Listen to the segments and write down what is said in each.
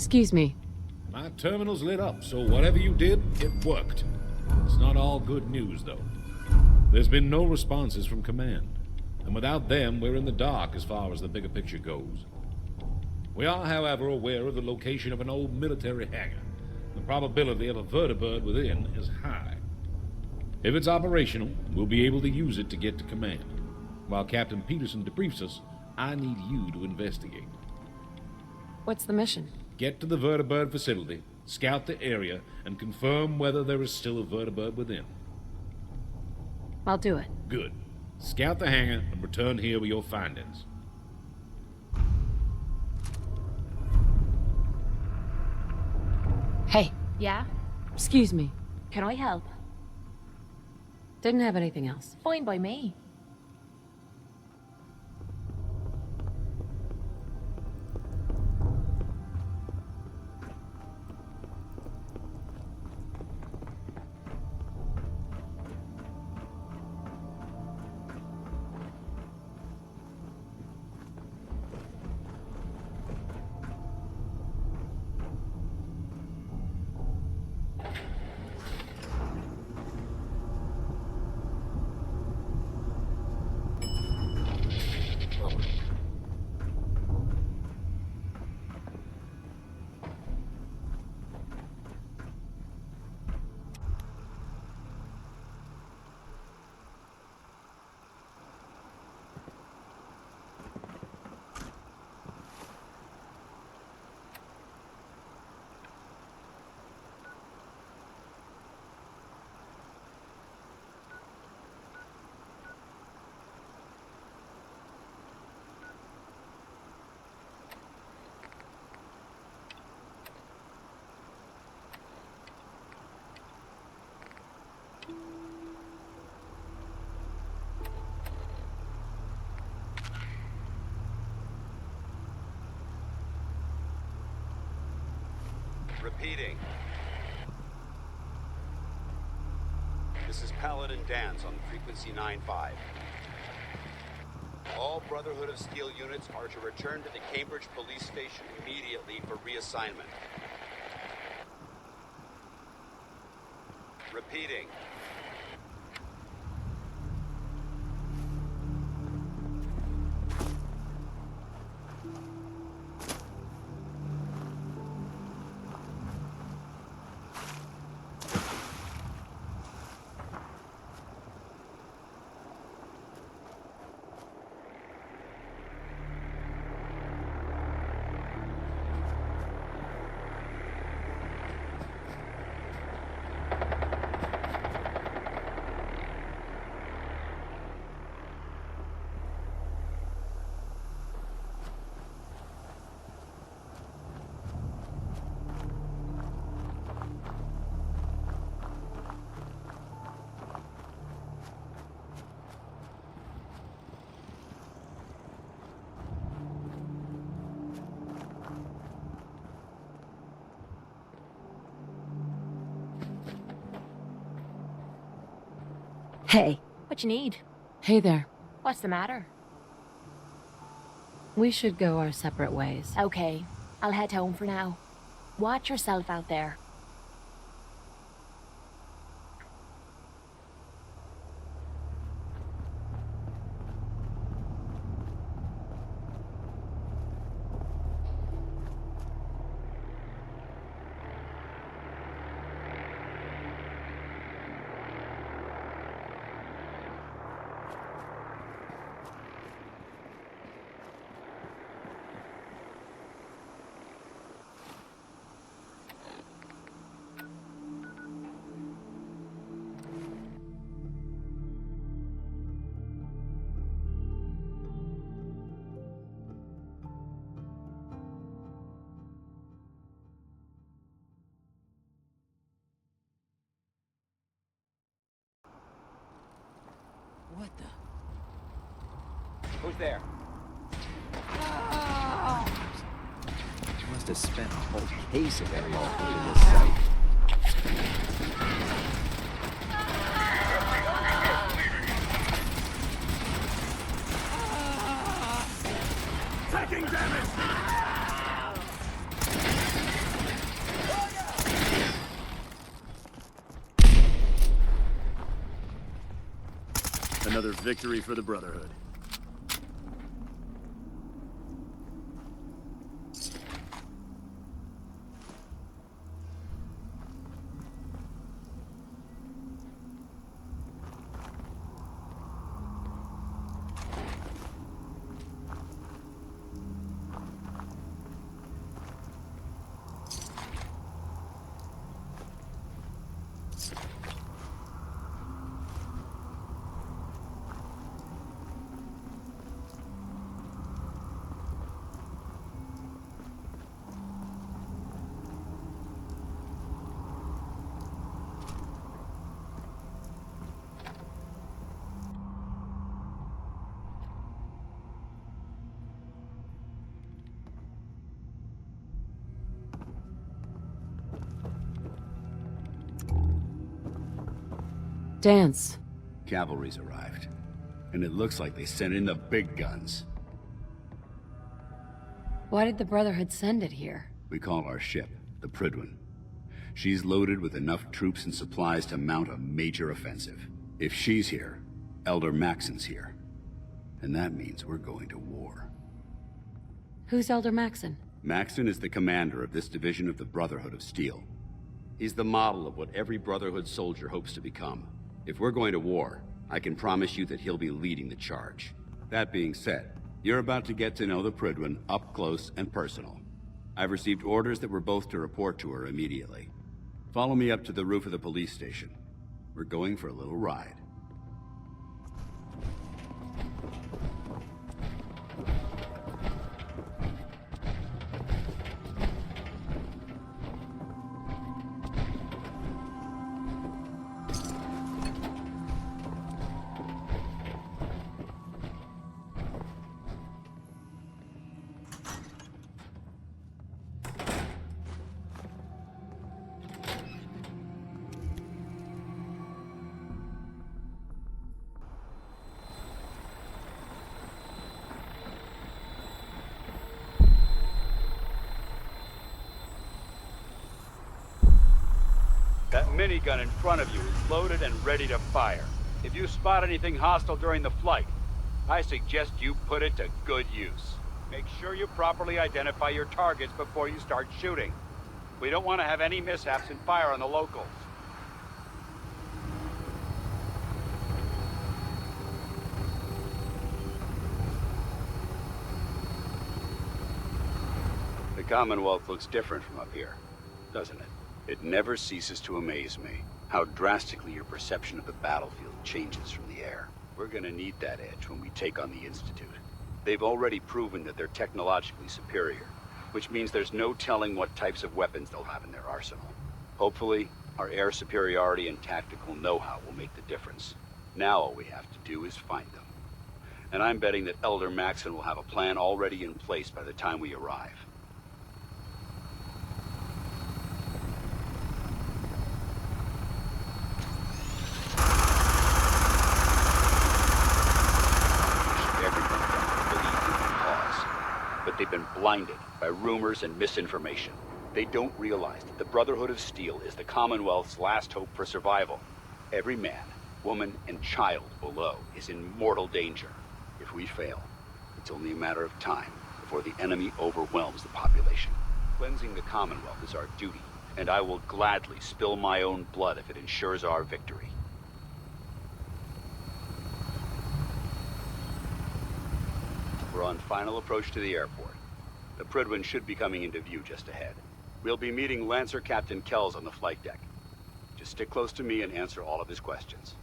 Excuse me. My terminal's lit up, so whatever you did, it worked. It's not all good news, though. There's been no responses from command. And without them, we're in the dark as far as the bigger picture goes. We are, however, aware of the location of an old military hangar. The probability of a vertibird within is high. If it's operational, we'll be able to use it to get to command. While Captain Peterson debriefs us, I need you to investigate. What's the mission? Get to the vertibird facility, scout the area, and confirm whether there is still a vertibird within. I'll do it. Good. Scout the hangar and return here with your findings. Hey, Yeah? excuse me. Can I help? Didn't have anything else. Fine by me. Repeating. This is Paladin Dance on frequency 9-5. All Brotherhood of Steel units are to return to the Cambridge Police Station immediately for reassignment. Repeating. Hey. What you need? Hey there. What's the matter? We should go our separate ways. Okay, I'll head home for now. Watch yourself out there. What the? Who's there? You must have spent a whole case of Ariel putting this site. Taking damage! Another victory for the Brotherhood. Dance. Cavalry's arrived. And it looks like they sent in the big guns. Why did the Brotherhood send it here? We call our ship the Prydwen. She's loaded with enough troops and supplies to mount a major offensive. If she's here, Elder Maxon's here. And that means we're going to war. Who's Elder Maxon? Maxon is the commander of this division of the Brotherhood of Steel. He's the model of what every Brotherhood soldier hopes to become. If we're going to war, I can promise you that he'll be leading the charge. That being said, you're about to get to know the Prydwen up close and personal. I've received orders that we're both to report to her immediately. Follow me up to the roof of the police station. We're going for a little ride. That minigun in front of you is loaded and ready to fire. If you spot anything hostile during the flight, I suggest you put it to good use. Make sure you properly identify your targets before you start shooting. We don't want to have any mishaps and fire on the locals. The Commonwealth looks different from up here, doesn't it? It never ceases to amaze me how drastically your perception of the battlefield changes from the air. We're gonna need that edge when we take on the Institute. They've already proven that they're technologically superior, which means there's no telling what types of weapons they'll have in their arsenal. Hopefully, our air superiority and tactical know-how will make the difference. Now all we have to do is find them. And I'm betting that Elder Maxon will have a plan already in place by the time we arrive. They've been blinded by rumors and misinformation. They don't realize that the Brotherhood of Steel is the Commonwealth's last hope for survival. Every man, woman, and child below is in mortal danger. If we fail, it's only a matter of time before the enemy overwhelms the population. Cleansing the Commonwealth is our duty, and I will gladly spill my own blood if it ensures our victory. We're on final approach to the airport. The Prydwen should be coming into view just ahead. We'll be meeting Lancer Captain Kells on the flight deck. Just stick close to me and answer all of his questions.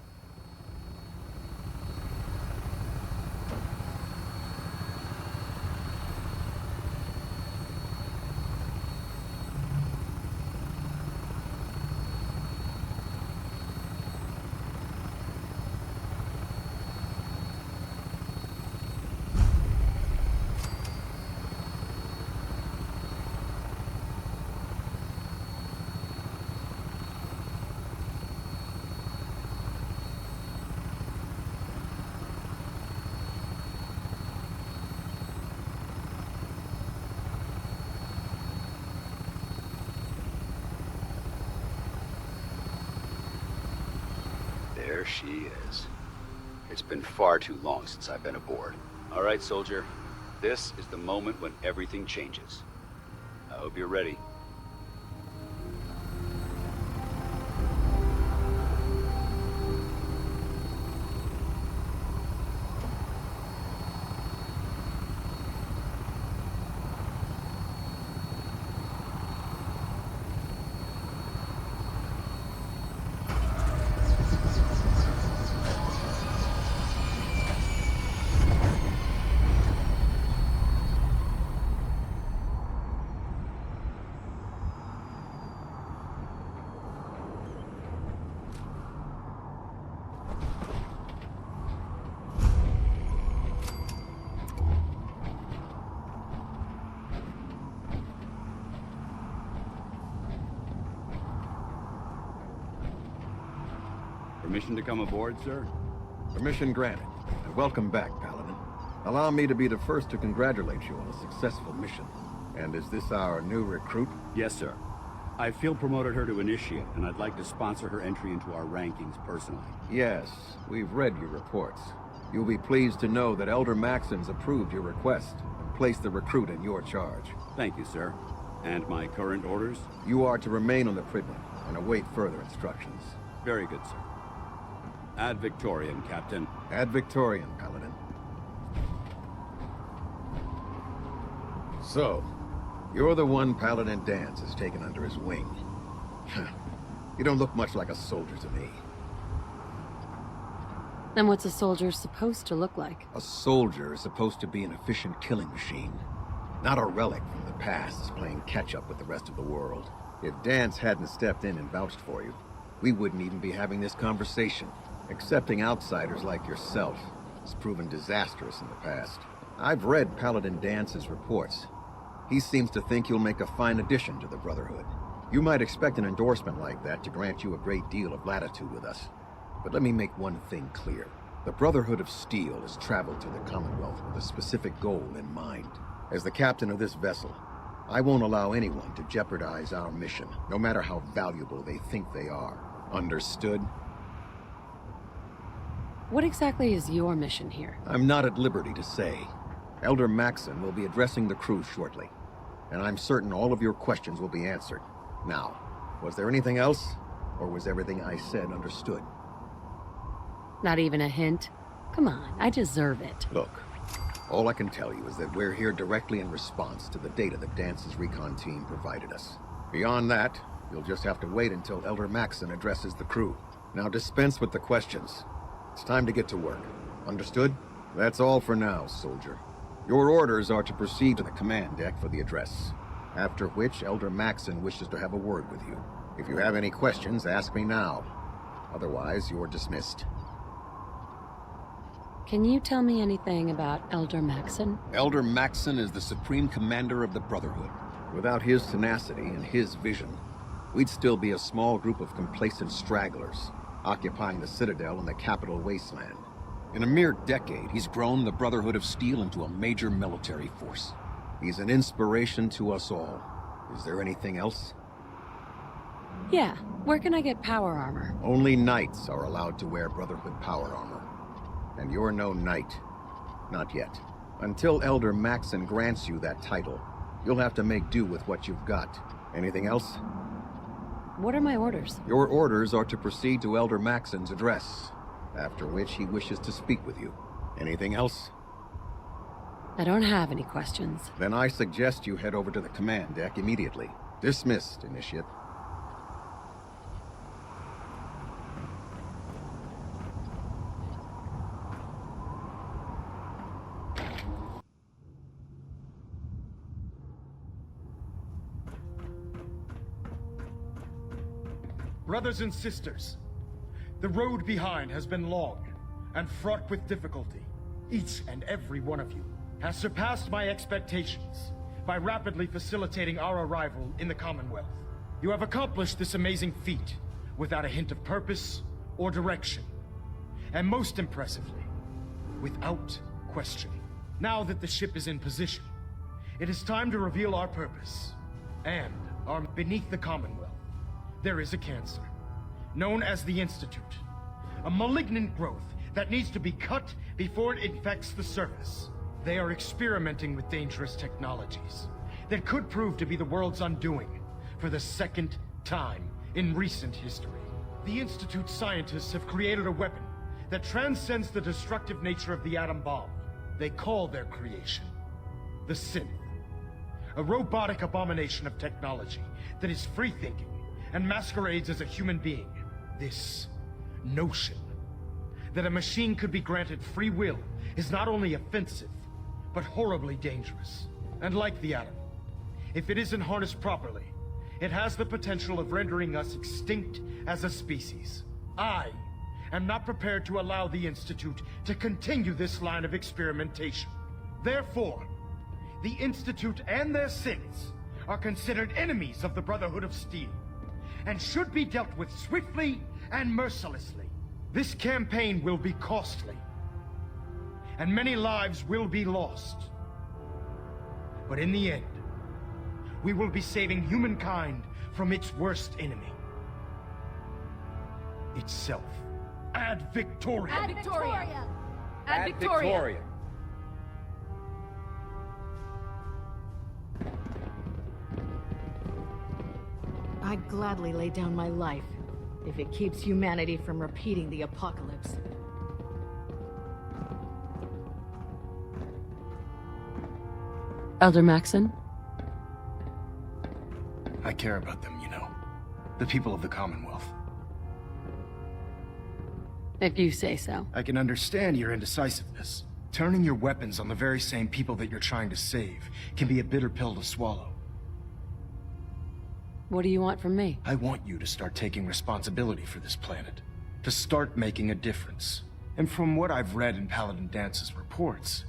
There she is. It's been far too long since I've been aboard. All right, soldier. This is the moment when everything changes. I hope you're ready. Permission to come aboard, sir? Permission granted. And welcome back, Paladin. Allow me to be the first to congratulate you on a successful mission. And is this our new recruit? Yes, sir. I field promoted her to Initiate, and I'd like to sponsor her entry into our rankings personally. Yes, we've read your reports. You'll be pleased to know that Elder Maxon's approved your request and placed the recruit in your charge. Thank you, sir. And my current orders? You are to remain on the Pridman and await further instructions. Very good, sir. Ad Victoriam, Captain. Ad Victoriam, Paladin. So, you're the one Paladin Danse has taken under his wing. You don't look much like a soldier to me. Then what's a soldier supposed to look like? A soldier is supposed to be an efficient killing machine, not a relic from the past playing catch-up with the rest of the world. If Danse hadn't stepped in and vouched for you, we wouldn't even be having this conversation. Accepting outsiders like yourself has proven disastrous in the past. I've read Paladin Dance's reports. He seems to think you'll make a fine addition to the Brotherhood. You might expect an endorsement like that to grant you a great deal of latitude with us. But let me make one thing clear. The Brotherhood of Steel has traveled to the Commonwealth with a specific goal in mind. As the captain of this vessel, I won't allow anyone to jeopardize our mission, no matter how valuable they think they are. Understood? What exactly is your mission here? I'm not at liberty to say. Elder Maxon will be addressing the crew shortly, and I'm certain all of your questions will be answered. Now, was there anything else, or was everything I said understood? Not even a hint? Come on, I deserve it. Look, all I can tell you is that we're here directly in response to the data that Dance's recon team provided us. Beyond that, you'll just have to wait until Elder Maxon addresses the crew. Now dispense with the questions. It's time to get to work. Understood? That's all for now, soldier. Your orders are to proceed to the command deck for the address, after which Elder Maxon wishes to have a word with you. If you have any questions, ask me now. Otherwise, you're dismissed. Can you tell me anything about Elder Maxon? Elder Maxon is the supreme commander of the Brotherhood. Without his tenacity and his vision, we'd still be a small group of complacent stragglers, occupying the Citadel and the capital wasteland. In a mere decade, he's grown the Brotherhood of Steel into a major military force. He's an inspiration to us all. Is there anything else? Yeah, where can I get power armor? Only knights are allowed to wear Brotherhood power armor. And you're no knight. Not yet. Until Elder Maxon grants you that title, you'll have to make do with what you've got. Anything else? What are my orders? Your orders are to proceed to Elder Maxon's address, after which he wishes to speak with you. Anything else? I don't have any questions. Then I suggest you head over to the command deck immediately. Dismissed, Initiate. Brothers and sisters, the road behind has been long and fraught with difficulty. Each and every one of you has surpassed my expectations by rapidly facilitating our arrival in the Commonwealth. You have accomplished this amazing feat without a hint of purpose or direction, and most impressively, without question. Now that the ship is in position, it is time to reveal our purpose and our beneath the Commonwealth. There is a cancer, known as the Institute, a malignant growth that needs to be cut before it infects the surface. They are experimenting with dangerous technologies that could prove to be the world's undoing for the second time in recent history. The Institute scientists have created a weapon that transcends the destructive nature of the atom bomb. They call their creation the Synth. A robotic abomination of technology that is free-thinking and masquerades as a human being. This notion that a machine could be granted free will is not only offensive, but horribly dangerous. And like the atom, if it isn't harnessed properly, it has the potential of rendering us extinct as a species. I am not prepared to allow the Institute to continue this line of experimentation. Therefore, the Institute and their synths are considered enemies of the Brotherhood of Steel, and should be dealt with swiftly and mercilessly. This campaign will be costly, and many lives will be lost. But in the end, we will be saving humankind from its worst enemy. Itself. Ad Victoriam! Ad Victoria! Ad Victoria. I'd gladly lay down my life if it keeps humanity from repeating the apocalypse. Elder Maxon? I care about them, you know. The people of the Commonwealth. If you say so. I can understand your indecisiveness. Turning your weapons on the very same people that you're trying to save can be a bitter pill to swallow. What do you want from me? I want you to start taking responsibility for this planet. To start making a difference. And from what I've read in Paladin Dance's reports,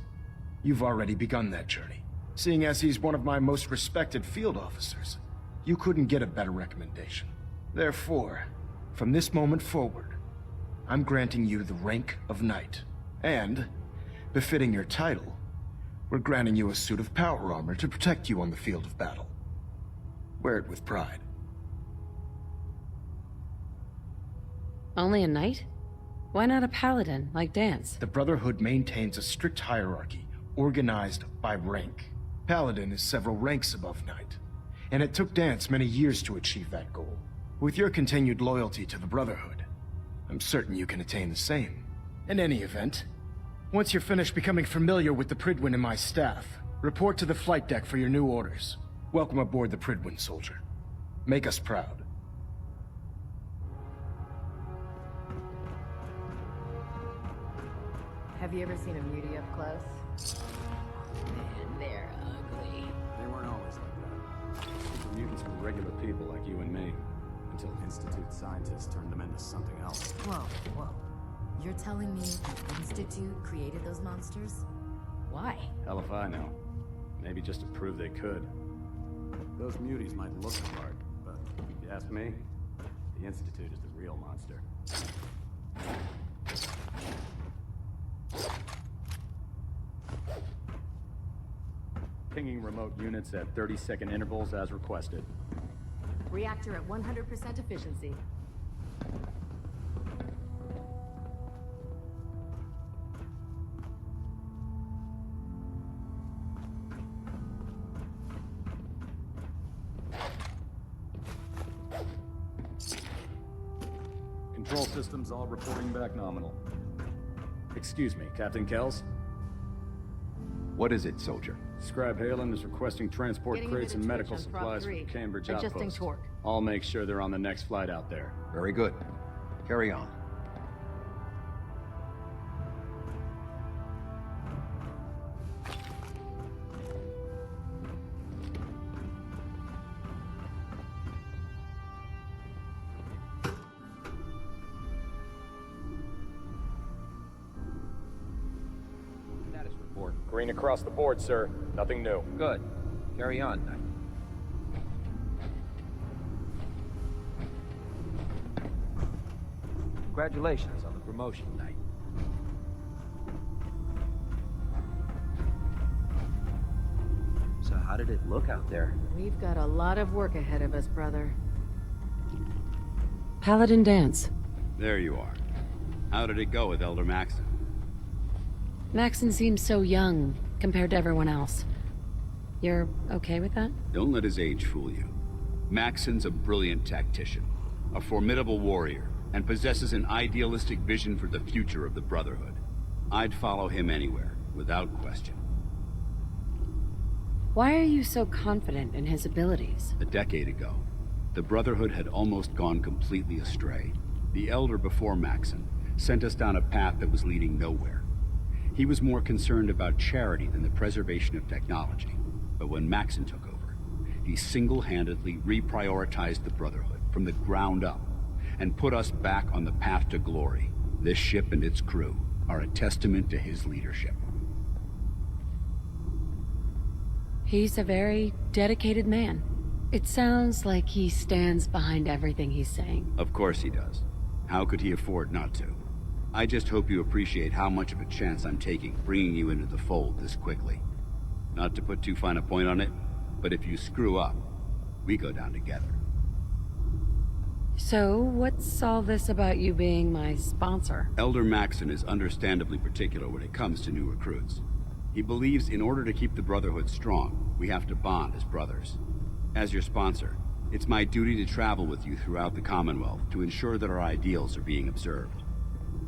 you've already begun that journey. Seeing as he's one of my most respected field officers, you couldn't get a better recommendation. Therefore, from this moment forward, I'm granting you the rank of Knight. And, befitting your title, we're granting you a suit of power armor to protect you on the field of battle. Wear it with pride. Only a knight? Why not a paladin, like Dance? The Brotherhood maintains a strict hierarchy, organized by rank. Paladin is several ranks above Knight, and it took Dance many years to achieve that goal. With your continued loyalty to the Brotherhood, I'm certain you can attain the same. In any event, once you're finished becoming familiar with the Pridwin and my staff, report to the flight deck for your new orders. Welcome aboard the Pridwin, soldier. Make us proud. Have you ever seen a mutie up close? Man, they're ugly. They weren't always like that. The mutants were regular people like you and me, until Institute scientists turned them into something else. Whoa, whoa. You're telling me the Institute created those monsters? Why? Hell if I know. Maybe just to prove they could. Those muties might look the part, but if you ask me, the Institute is the real monster. Pinging remote units at 30-second intervals as requested. Reactor at 100% efficiency. Control systems all reporting back nominal. Excuse me, Captain Kells? What is it, soldier? Scribe Halen is requesting transport Getting crates and into medical twitch on Prop supplies 3. from Cambridge Adjusting Outpost. torque. I'll make sure they're on the next flight out there. Very good. Carry on. Status report. Green across the board, sir. Nothing new. Good. Carry on, Knight. Congratulations on the promotion, Knight. So how did it look out there? We've got a lot of work ahead of us, brother. Paladin Dance. There you are. How did it go with Elder Maxon? Maxon seems so young compared to everyone else. You're okay with that? Don't let his age fool you. Maxon's a brilliant tactician, a formidable warrior, and possesses an idealistic vision for the future of the Brotherhood. I'd follow him anywhere, without question. Why are you so confident in his abilities? A decade ago, the Brotherhood had almost gone completely astray. The Elder before Maxon sent us down a path that was leading nowhere. He was more concerned about charity than the preservation of technology. But when Maxon took over, he single-handedly reprioritized the Brotherhood from the ground up and put us back on the path to glory. This ship and its crew are a testament to his leadership. He's a very dedicated man. It sounds like he stands behind everything he's saying. Of course he does. How could he afford not to? I just hope you appreciate how much of a chance I'm taking bringing you into the fold this quickly. Not to put too fine a point on it, but if you screw up, we go down together. So, what's all this about you being my sponsor? Elder Maxon is understandably particular when it comes to new recruits. He believes in order to keep the Brotherhood strong, we have to bond as brothers. As your sponsor, it's my duty to travel with you throughout the Commonwealth to ensure that our ideals are being observed.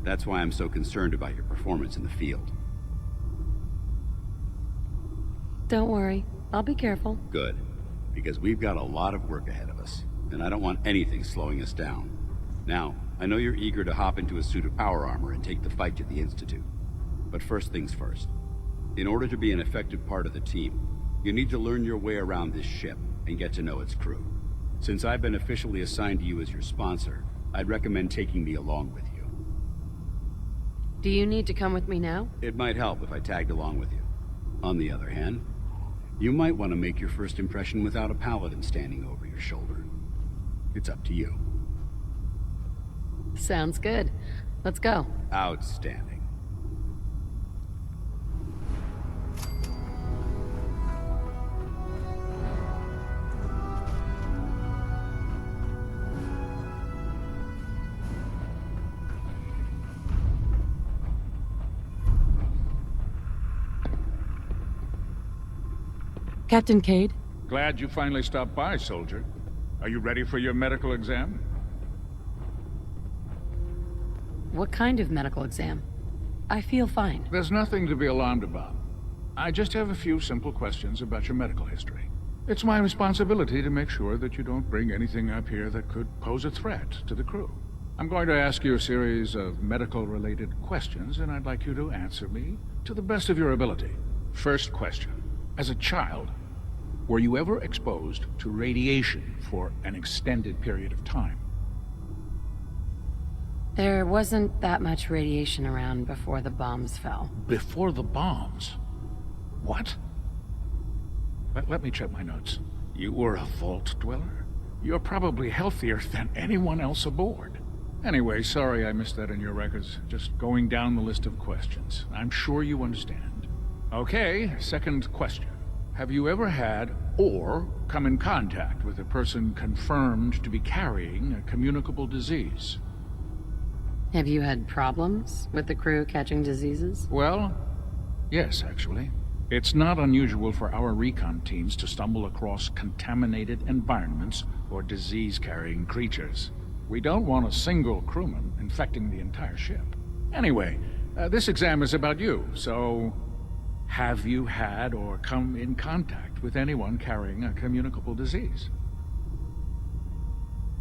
That's why I'm so concerned about your performance in the field. Don't worry, I'll be careful. Good, because we've got a lot of work ahead of us, and I don't want anything slowing us down. Now, I know you're eager to hop into a suit of power armor and take the fight to the Institute. But first things first. In order to be an effective part of the team, you need to learn your way around this ship and get to know its crew. Since I've been officially assigned to you as your sponsor, I'd recommend taking me along with you. Do you need to come with me now? It might help if I tagged along with you. On the other hand, you might want to make your first impression without a paladin standing over your shoulder. It's up to you. Sounds good. Let's go. Outstanding. Captain Cade? Glad you finally stopped by, soldier. Are you ready for your medical exam? What kind of medical exam? I feel fine. There's nothing to be alarmed about. I just have a few simple questions about your medical history. It's my responsibility to make sure that you don't bring anything up here that could pose a threat to the crew. I'm going to ask you a series of medical-related questions, and I'd like you to answer me to the best of your ability. First question. As a child, were you ever exposed to radiation for an extended period of time? There wasn't that much radiation around before the bombs fell. Before the bombs? What? Let me check my notes. You were a vault dweller? You're probably healthier than anyone else aboard. Anyway, sorry I missed that in your records. Just going down the list of questions. I'm sure you understand. Okay, second question. Have you ever had or come in contact with a person confirmed to be carrying a communicable disease? Have you had problems with the crew catching diseases? Well, yes, actually. It's not unusual for our recon teams to stumble across contaminated environments or disease-carrying creatures. We don't want a single crewman infecting the entire ship. Anyway, this exam is about you, so have you had or come in contact with anyone carrying a communicable disease?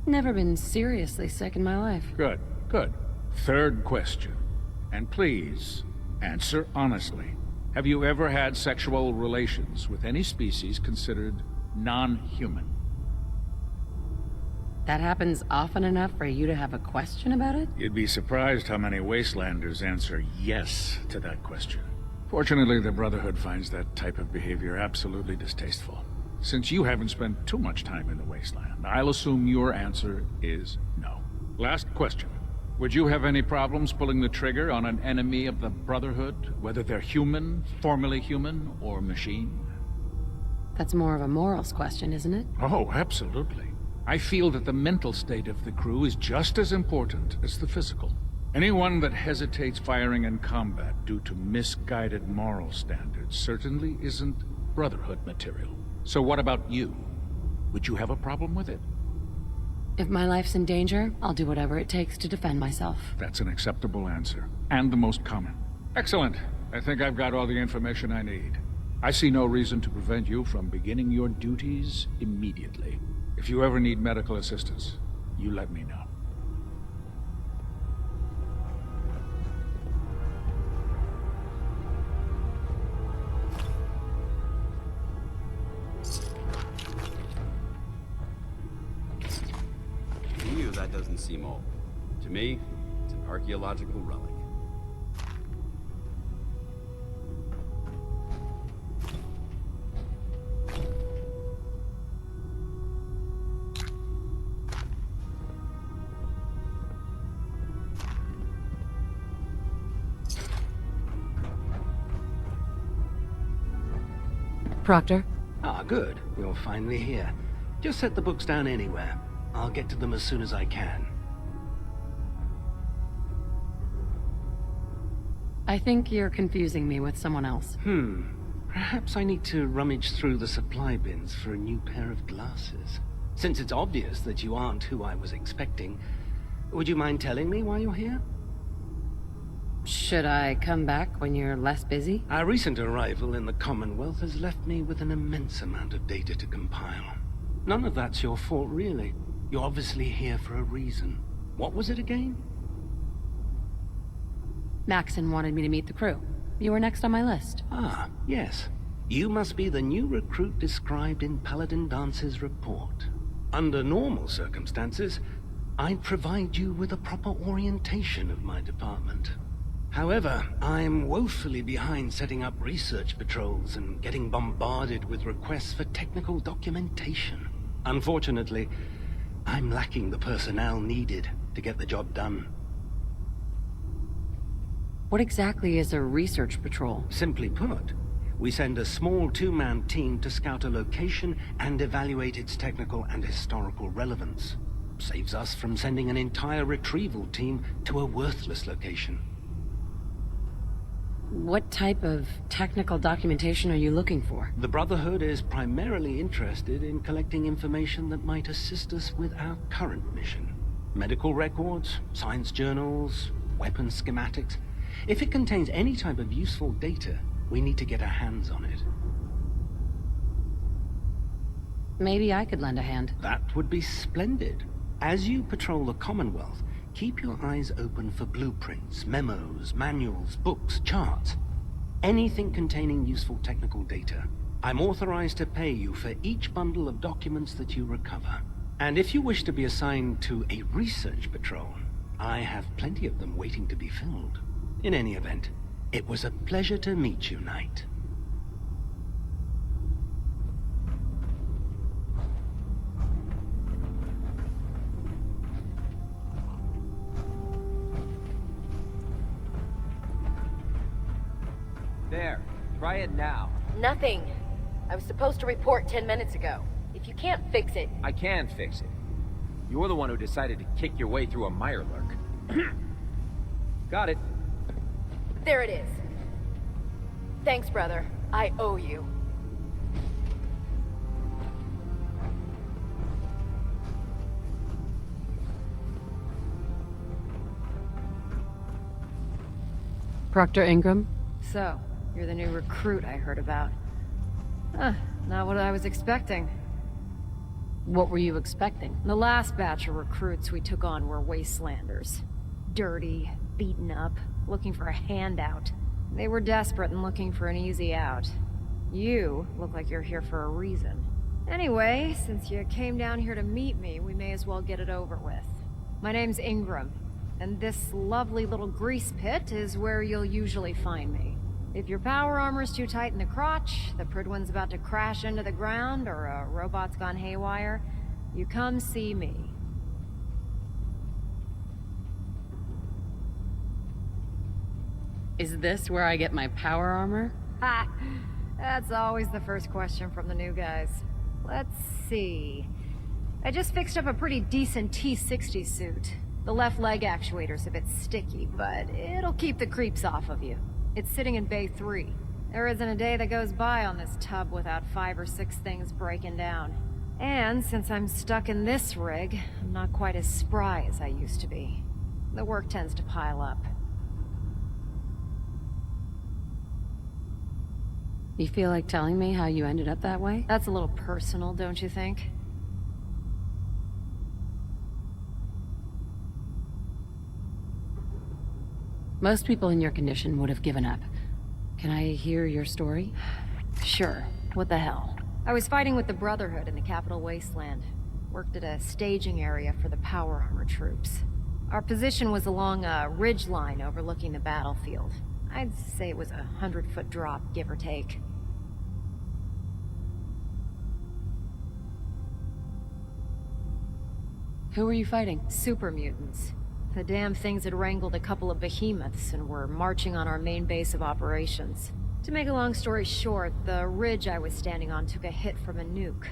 Never been seriously sick in my life. Good, good. Third question. And please, answer honestly. Have you ever had sexual relations with any species considered non-human? That happens often enough for you to have a question about it? You'd be surprised how many Wastelanders answer yes to that question. Fortunately, the Brotherhood finds that type of behavior absolutely distasteful. Since you haven't spent too much time in the Wasteland, I'll assume your answer is no. Last question. Would you have any problems pulling the trigger on an enemy of the Brotherhood, whether they're human, formerly human, or machine? That's more of a morals question, isn't it? Oh, absolutely. I feel that the mental state of the crew is just as important as the physical. Anyone that hesitates firing in combat due to misguided moral standards certainly isn't Brotherhood material. So what about you? Would you have a problem with it? If my life's in danger, I'll do whatever it takes to defend myself. That's an acceptable answer, and the most common. Excellent. I think I've got all the information I need. I see no reason to prevent you from beginning your duties immediately. If you ever need medical assistance, you let me know. To you, that doesn't seem old. To me, it's an archaeological relic. Proctor? Ah, good. You're finally here. Just set the books down anywhere. I'll get to them as soon as I can. I think you're confusing me with someone else. Perhaps I need to rummage through the supply bins for a new pair of glasses. Since it's obvious that you aren't who I was expecting, would you mind telling me why you're here? Should I come back when you're less busy? Our recent arrival in the Commonwealth has left me with an immense amount of data to compile. None of that's your fault, really. You're obviously here for a reason. What was it again? Maxon wanted me to meet the crew. You were next on my list. Ah, yes. You must be the new recruit described in Paladin Dance's report. Under normal circumstances, I'd provide you with a proper orientation of my department. However, I'm woefully behind setting up research patrols and getting bombarded with requests for technical documentation. Unfortunately, I'm lacking the personnel needed to get the job done. What exactly is a research patrol? Simply put, we send a small two-man team to scout a location and evaluate its technical and historical relevance. Saves us from sending an entire retrieval team to a worthless location. What type of technical documentation are you looking for? The Brotherhood is primarily interested in collecting information that might assist us with our current mission. Medical records, science journals, weapons schematics. If it contains any type of useful data, we need to get our hands on it. Maybe I could lend a hand. That would be splendid. As you patrol the Commonwealth, keep your eyes open for blueprints, memos, manuals, books, charts. Anything containing useful technical data. I'm authorized to pay you for each bundle of documents that you recover. And if you wish to be assigned to a research patrol, I have plenty of them waiting to be filled. In any event, it was a pleasure to meet you, Knight. There. Try it now. Nothing. I was supposed to report 10 minutes ago. If you can't fix it... I can fix it. You're the one who decided to kick your way through a mirelurk. Got it. There it is. Thanks, brother. I owe you. Proctor Ingram? So, you're the new recruit I heard about. Huh, not what I was expecting. What were you expecting? The last batch of recruits we took on were wastelanders. Dirty, beaten up, looking for a handout. They were desperate and looking for an easy out. You look like you're here for a reason. Anyway, since you came down here to meet me, we may as well get it over with. My name's Ingram, and this lovely little grease pit is where you'll usually find me. If your power armor's too tight in the crotch, the Pridwin's about to crash into the ground, or a robot's gone haywire, you come see me. Is this where I get my power armor? Ha! That's always the first question from the new guys. Let's see. I just fixed up a pretty decent T-60 suit. The left leg actuator's a bit sticky, but it'll keep the creeps off of you. It's sitting in Bay 3. There isn't a day that goes by on this tub without 5 or 6 things breaking down. And since I'm stuck in this rig, I'm not quite as spry as I used to be. The work tends to pile up. You feel like telling me how you ended up that way? That's a little personal, don't you think? Most people in your condition would have given up. Can I hear your story? Sure. What the hell? I was fighting with the Brotherhood in the Capital Wasteland. Worked at a staging area for the power armor troops. Our position was along a ridge line overlooking the battlefield. I'd say it was a 100-foot drop, give or take. Who were you fighting? Super mutants. The damn things had wrangled a couple of behemoths and were marching on our main base of operations. To make a long story short, the ridge I was standing on took a hit from a nuke.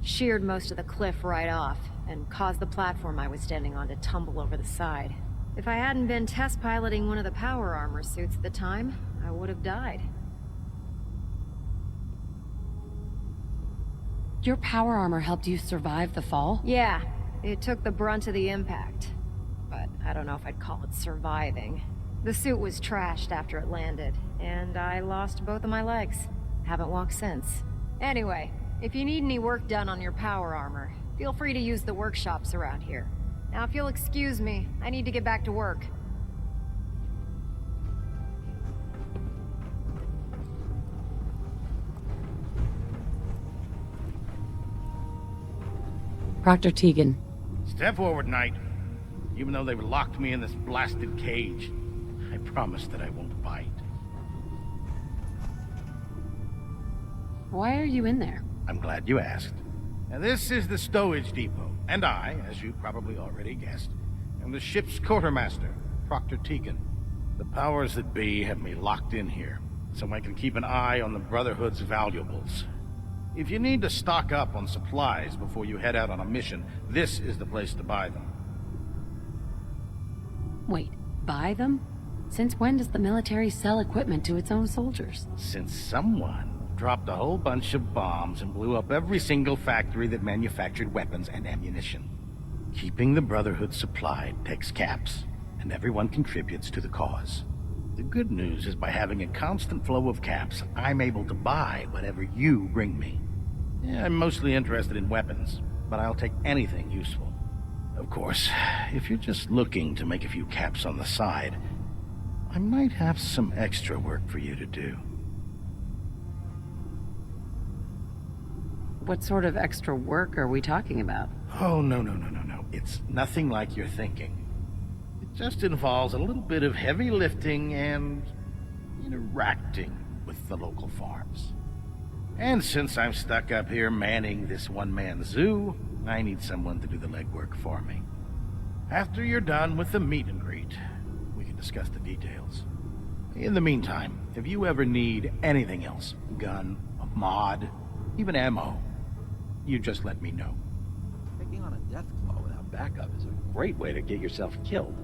Sheared most of the cliff right off, and caused the platform I was standing on to tumble over the side. If I hadn't been test piloting one of the power armor suits at the time, I would have died. Your power armor helped you survive the fall? Yeah, it took the brunt of the impact. But I don't know if I'd call it surviving. The suit was trashed after it landed, and I lost both of my legs. Haven't walked since. Anyway, if you need any work done on your power armor, feel free to use the workshops around here. Now if you'll excuse me, I need to get back to work. Proctor Tegan. Step forward, Knight. Even though they've locked me in this blasted cage, I promise that I won't bite. Why are you in there? I'm glad you asked. Now, this is the stowage depot, and I, as you probably already guessed, am the ship's quartermaster, Proctor Tegan. The powers that be have me locked in here, so I can keep an eye on the Brotherhood's valuables. If you need to stock up on supplies before you head out on a mission, this is the place to buy them. Wait, buy them? Since when does the military sell equipment to its own soldiers? Since someone dropped a whole bunch of bombs and blew up every single factory that manufactured weapons and ammunition. Keeping the Brotherhood supplied takes caps, and everyone contributes to the cause. The good news is by having a constant flow of caps, I'm able to buy whatever you bring me. Yeah, I'm mostly interested in weapons, but I'll take anything useful. Of course, if you're just looking to make a few caps on the side, I might have some extra work for you to do. What sort of extra work are we talking about? Oh, no. It's nothing like you're thinking. It just involves a little bit of heavy lifting and interacting with the local farms. And since I'm stuck up here manning this one-man zoo, I need someone to do the legwork for me. After you're done with the meet and greet, we can discuss the details. In the meantime, if you ever need anything else, gun, a mod, even ammo, you just let me know. Taking on a death claw without backup is a great way to get yourself killed.